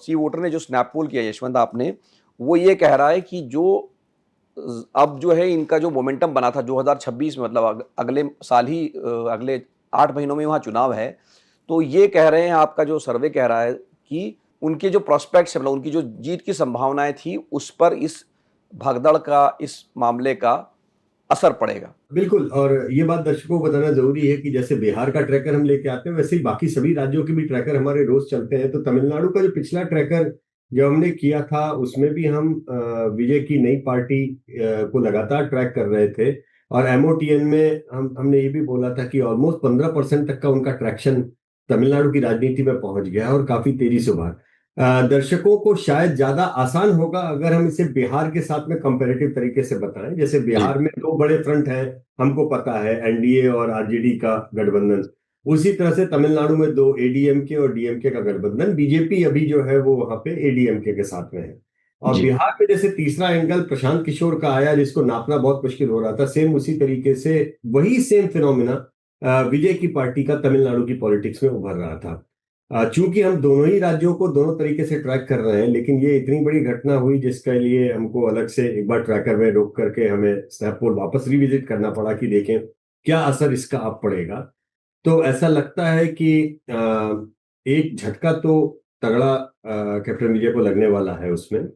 सी voter ने जो snap पोल किया यशवंत आपने, वो ये कह रहा है कि जो अब जो है इनका जो मोमेंटम बना था 2026 में, मतलब अगले साल ही अगले 8 महीनों में वहाँ चुनाव है। तो ये कह रहे हैं, आपका जो सर्वे कह रहा है कि उनके जो प्रोस्पेक्ट्स है, मतलब उनकी जो जीत की संभावनाएं थी, उस पर इस भगदड़ का, इस मामले का असर पड़ेगा। बिल्कुल। और ये बात दर्शकों को बताना जरूरी है कि जैसे बिहार का ट्रैकर हम लेके आते हैं, वैसे ही बाकी सभी राज्यों के भी ट्रैकर हमारे रोज चलते हैं। तो तमिलनाडु का जो पिछला ट्रैकर जो हमने किया था, उसमें भी हम विजय की नई पार्टी को लगातार ट्रैक कर रहे थे। और एमओटीएन में हमने ये भी बोला था कि ऑलमोस्ट 15% तक का उनका ट्रैक्शन तमिलनाडु की राजनीति में पहुंच गया है, और काफी तेजी से उभरा। दर्शकों को शायद ज्यादा आसान होगा अगर हम इसे बिहार के साथ में कंपैरेटिव तरीके से बताएं। जैसे जी। बिहार में दो बड़े फ्रंट हैं, हमको पता है, एनडीए और आरजेडी का गठबंधन। उसी तरह से तमिलनाडु में दो, एडीएमके और डीएमके का गठबंधन। बीजेपी अभी जो है वो वहां पे एडीएमके के साथ में है। और जी। बिहार में जैसे तीसरा एंगल प्रशांत किशोर का आया, जिसको नापना बहुत मुश्किल हो रहा था, सेम उसी तरीके से वही सेम फिनोमिना विजय की पार्टी का तमिलनाडु की पॉलिटिक्स में उभर रहा था। चूंकि हम दोनों ही राज्यों को दोनों तरीके से ट्रैक कर रहे हैं, लेकिन ये इतनी बड़ी घटना हुई जिसके लिए हमको अलग से एक बार ट्रैकर में रोक करके हमें स्नैपपोल वापस रिविजिट करना पड़ा कि देखें क्या असर इसका अब पड़ेगा। तो ऐसा लगता है कि एक झटका तो तगड़ा कैप्टन विजय को लगने वाला है उसमें।